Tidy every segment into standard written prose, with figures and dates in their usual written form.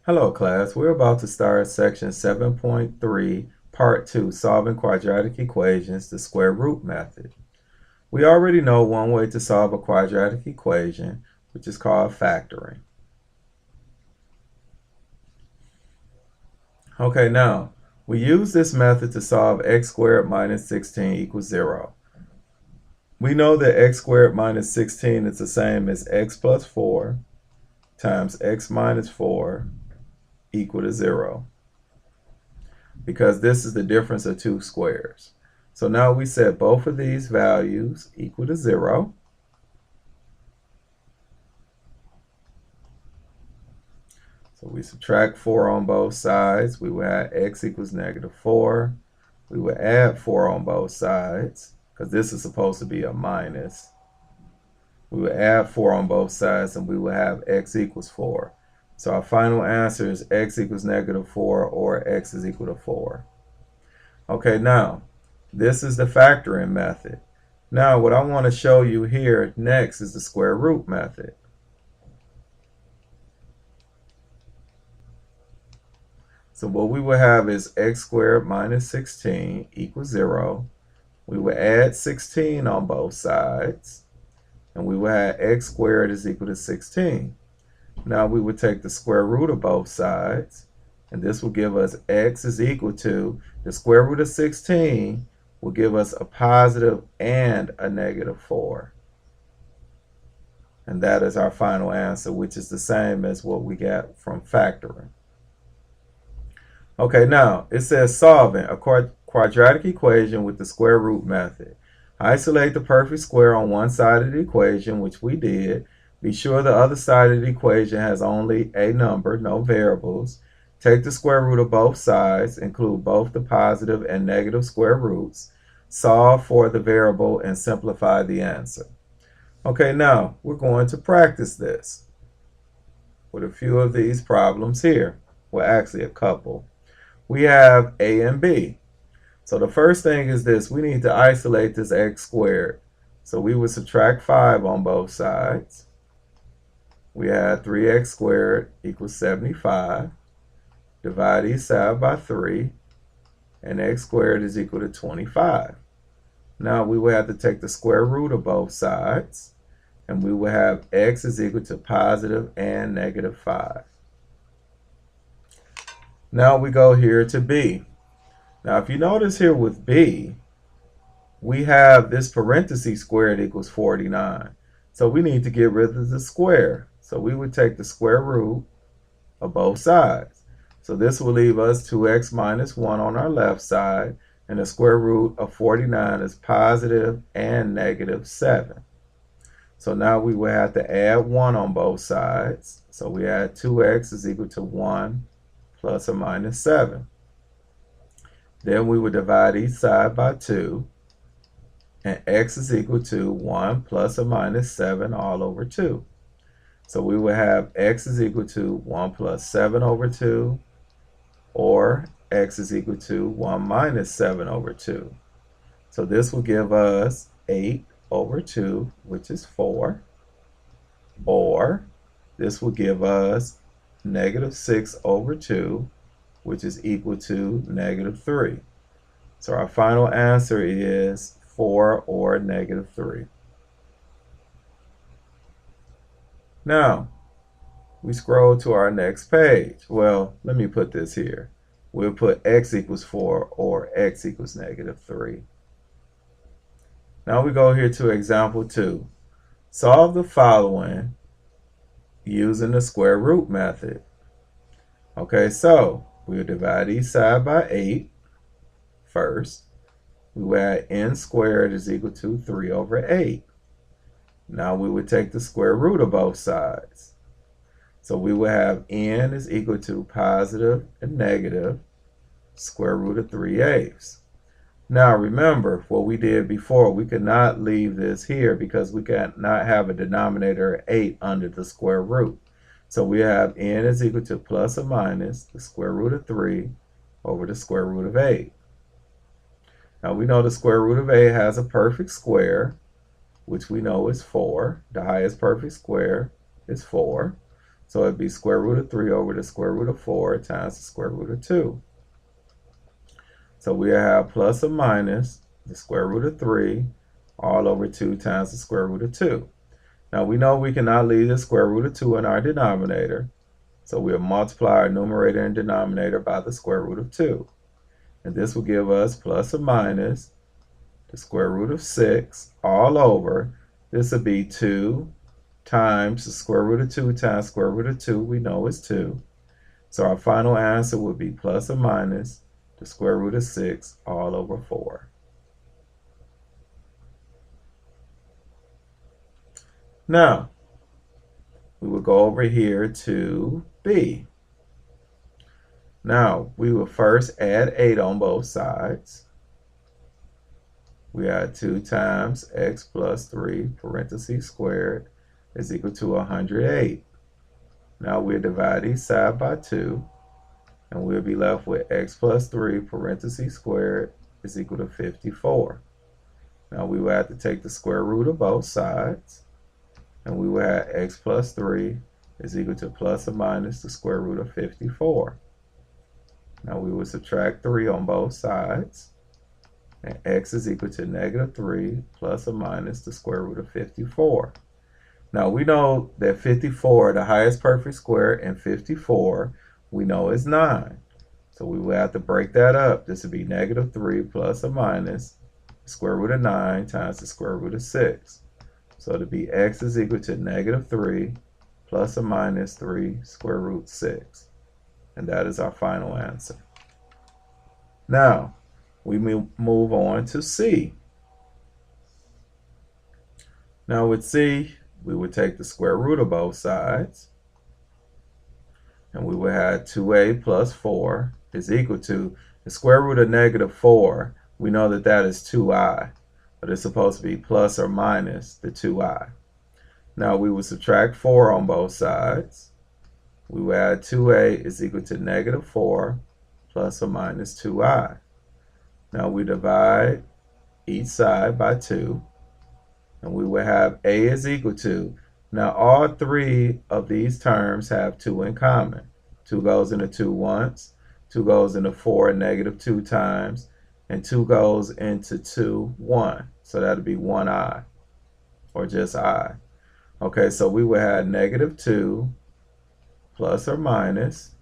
Hello class, we're about to start section 7.3, part 2, solving quadratic equations, the square root method. We already know one way to solve a quadratic equation, which is called factoring. Okay, now, we use this method to solve x squared minus 16 equals 0. We know that x squared minus 16 is the same as x plus 4 times x minus 4 equal to 0. Because this is the difference of two squares. So now we set both of these values equal to 0. So we subtract 4 on both sides. We will add x equals negative 4. We will add 4 on both sides because this is supposed to be a minus. We will add 4 on both sides and we will have x equals 4. So our final answer is x equals negative 4 or x is equal to 4. Okay, now this is the factoring method. Now what I want to show you here next is the square root method. So what we will have is x squared minus 16 equals 0. We will add 16 on both sides. And we will have x squared is equal to 16. Now we would take the square root of both sides. And this will give us x is equal to the square root of 16 will give us a positive and a negative 4. And that is our final answer, which is the same as what we got from factoring. Okay, now it says solving a quadratic equation with the square root method. Isolate the perfect square on one side of the equation, which we did. Be sure the other side of the equation has only a number, no variables. Take the square root of both sides, include both the positive and negative square roots. Solve for the variable and simplify the answer. Okay, now we're going to practice this with a few of these problems here. Well, actually a couple. We have a and b. So the first thing is this. We need to isolate this x squared. So we would subtract 5 on both sides. We have 3x squared equals 75. Divide each side by 3. And x squared is equal to 25. Now we will have to take the square root of both sides. And we will have x is equal to positive and negative 5. Now we go here to b. Now if you notice here with b, we have this parenthesis squared equals 49. So we need to get rid of the square. So we would take the square root of both sides. So this will leave us 2x minus 1 on our left side, and the square root of 49 is positive and negative 7. So now we will have to add 1 on both sides. So we add 2x is equal to 1 plus or minus 7. Then we would divide each side by 2. And x is equal to 1 plus or minus 7 all over 2. So we will have x is equal to 1 plus 7 over 2. Or x is equal to 1 minus 7 over 2. So this will give us 8 over 2, which is 4. Or this will give us negative 6 over 2, which is equal to negative 3. So our final answer is 4 or negative 3. Now, we scroll to our next page. Well, let me put this here. We'll put x equals 4 or x equals negative 3. Now we go here to example 2. Solve the following using the square root method. Okay, so we'll divide each side by 8 first. We will add n squared is equal to 3 over 8. Now we would take the square root of both sides. So we will have n is equal to positive and negative square root of 3/8. Now remember what we did before. We could not leave this here because we cannot have a denominator of 8 under the square root. So we have n is equal to plus or minus the square root of 3 over the square root of 8. Now we know the square root of 8 has a perfect square, which we know is 4. The highest perfect square is 4. So it'd be square root of 3 over the square root of 4 times the square root of 2. So we have plus or minus the square root of 3 all over 2 times the square root of 2. Now we know we cannot leave the square root of 2 in our denominator, so we'll multiply our numerator and denominator by the square root of 2. And this will give us plus or minus the square root of 6 all over. This will be 2 times the square root of 2 times square root of 2. We know is 2. So our final answer would be plus or minus the square root of 6 all over 4. Now, we will go over here to B. Now, we will first add 8 on both sides. We add 2 times x plus 3 parentheses squared is equal to 108. Now we'll divide each side by 2, and we'll be left with x plus 3 parentheses squared is equal to 54. Now we will have to take the square root of both sides, and we will have x plus 3 is equal to plus or minus the square root of 54. Now we will subtract 3 on both sides, and x is equal to negative 3 plus or minus the square root of 54. Now we know that 54, the highest perfect square, and 54, we know is 9. So we will have to break that up. This would be negative 3 plus or minus the square root of 9 times the square root of 6. So to be x is equal to negative 3 plus or minus 3 square root 6. And that is our final answer. Now, we move on to C. Now with C, we would take the square root of both sides, and we would have 2a plus 4 is equal to the square root of negative 4. We know that that is 2i, but it's supposed to be plus or minus the 2i. Now we would subtract 4 on both sides. We would add 2a is equal to negative 4 plus or minus 2i. Now we divide each side by 2, and we will have a is equal to, now all 3 of these terms have 2 in common. 2 goes into 2 once, 2 goes into 4 negative 2 times, and 2 goes into 2 1. So that would be 1i, or just I. Okay, so we will have negative 2 plus or minus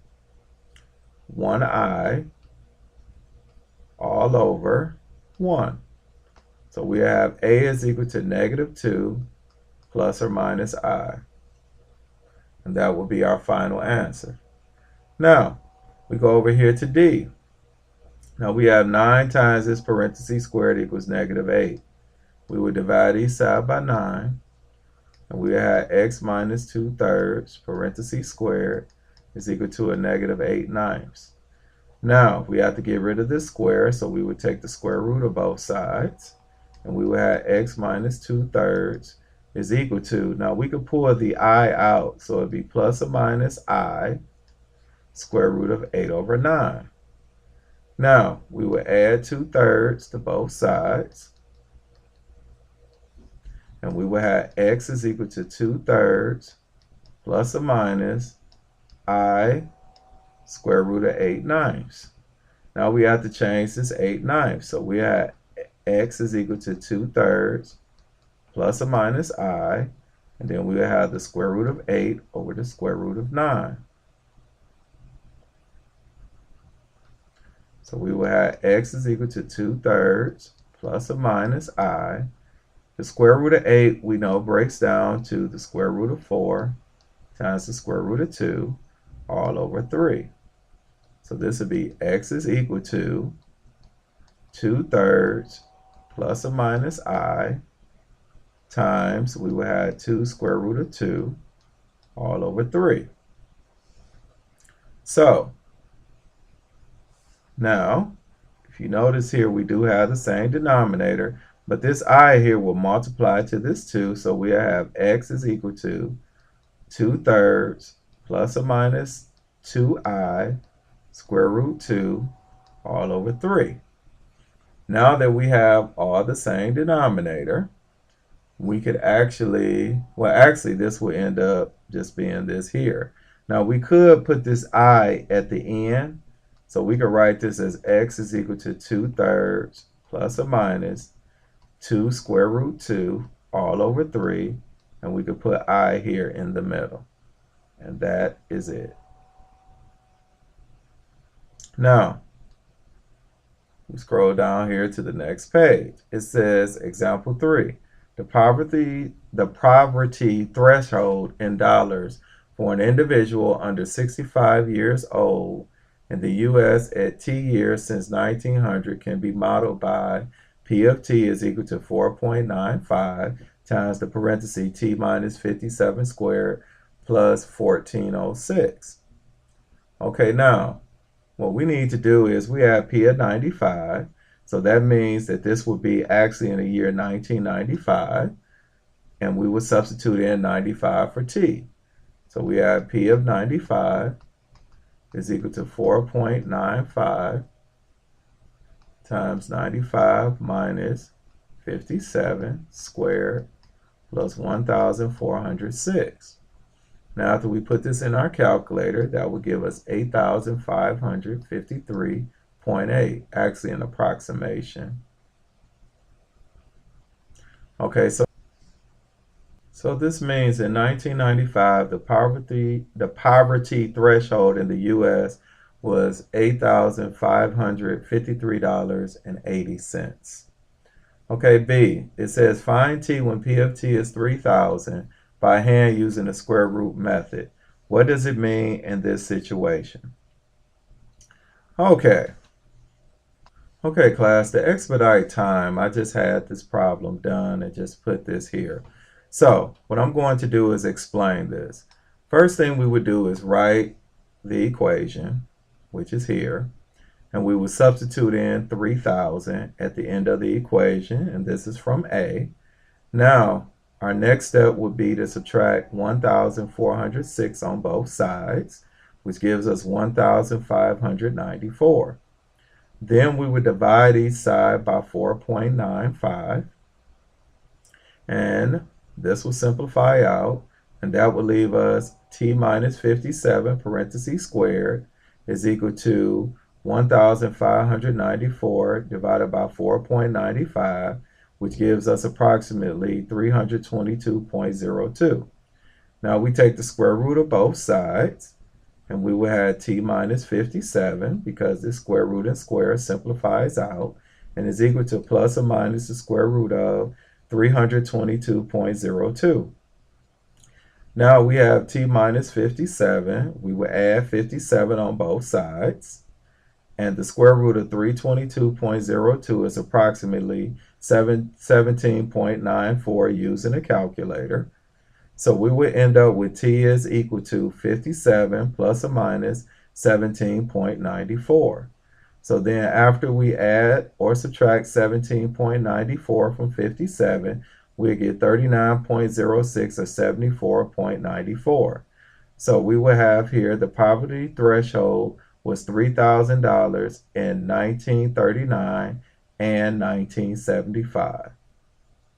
1i all over 1. So we have a is equal to negative 2 plus or minus I. And that will be our final answer. Now, we go over here to D. Now we have 9 times this parentheses squared equals negative 8. We would divide each side by 9. And we have x minus 2/3 parentheses squared is equal to a negative 8/9. Now, we have to get rid of this square, so we would take the square root of both sides, and we would have x minus 2/3 is equal to, now we could pull the I out, so it'd be plus or minus I square root of 8 over 9. Now, we would add 2/3 to both sides, and we would have x is equal to 2/3 plus or minus I square root of 8/9. Now we have to change this 8/9. So we have x is equal to 2/3 plus or minus I, and then we will have the square root of 8 over the square root of 9. So we will have x is equal to 2/3 plus or minus I. The square root of 8 we know breaks down to the square root of 4 times the square root of 2 all over 3. So this would be x is equal to 2/3 plus or minus I times, we will have 2 square root of 2 all over 3. So now, if you notice here, we do have the same denominator, but this I here will multiply to this 2, so we have x is equal to 2/3 plus or minus 2i square root 2 all over 3. Now that we have all the same denominator, we could actually, well actually this will end up just being this here. Now we could put this I at the end. So we could write this as x is equal to 2/3 plus or minus 2 square root 2 all over 3. And we could put I here in the middle. And that is it. Now, we scroll down here to the next page. It says, example 3, the poverty threshold in dollars for an individual under 65 years old in the U.S. at T years since 1900 can be modeled by P of T is equal to 4.95 times the parenthesis T minus 57 squared plus 1406. Okay, now, what we need to do is we have P of 95. So that means that this would be actually in the year 1995. And we would substitute in 95 for T. So we have P of 95 is equal to 4.95 times 95 minus 57 squared plus 1,406. Now, after we put this in our calculator, that will give us 8,553.8, actually an approximation. Okay, so this means in 1995, the poverty threshold in the U.S. was $8,553.80. Okay, B, it says find T when P of T is 3,000 by hand using the square root method. What does it mean in this situation? Okay, class, to expedite time, I just had this problem done and just put this here. So what I'm going to do is explain this. First thing we would do is write the equation, which is here, and we would substitute in 3,000 at the end of the equation, and this is from A. Now, our next step would be to subtract 1,406 on both sides, which gives us 1,594. Then we would divide each side by 4.95, and this will simplify out, and that will leave us T minus 57 parentheses squared is equal to 1,594 divided by 4.95, which gives us approximately 322.02. Now we take the square root of both sides, and we will have T minus 57 because this square root and square simplifies out and is equal to plus or minus the square root of 322.02. Now we have T minus 57. We will add 57 on both sides. And the square root of 322.02 is approximately 17.94 using a calculator. So we would end up with T is equal to 57 plus or minus 17.94. So then after we add or subtract 17.94 from 57, we get 39.06 or 74.94. So we will have here the poverty threshold was $3,000 in 1939 and 1975.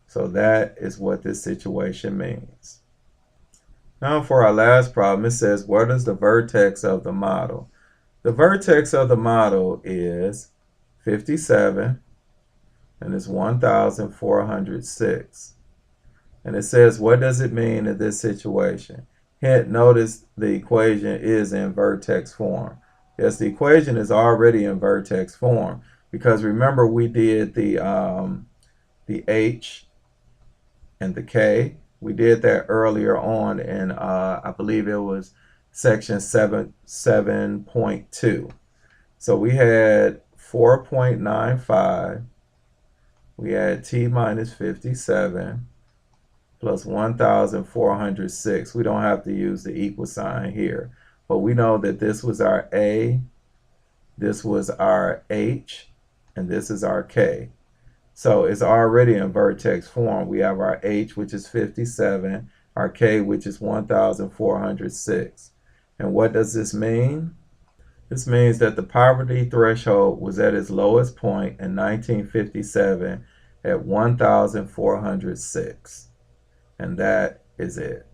So that is what this situation means. Now for our last problem, it says, what is the vertex of the model? The vertex of the model is 57, and it's 1,406. And it says, what does it mean in this situation? Hint, notice the equation is in vertex form. Yes, the equation is already in vertex form because remember we did the H and the K. We did that earlier on in, I believe it was section 7.2. So we had 4.95. We had T minus 57 plus 1,406. We don't have to use the equal sign here. But we know that this was our A, this was our H, and this is our K. So it's already in vertex form. We have our H, which is 57, our K, which is 1,406. And what does this mean? This means that the poverty threshold was at its lowest point in 1957 at 1,406. And that is it.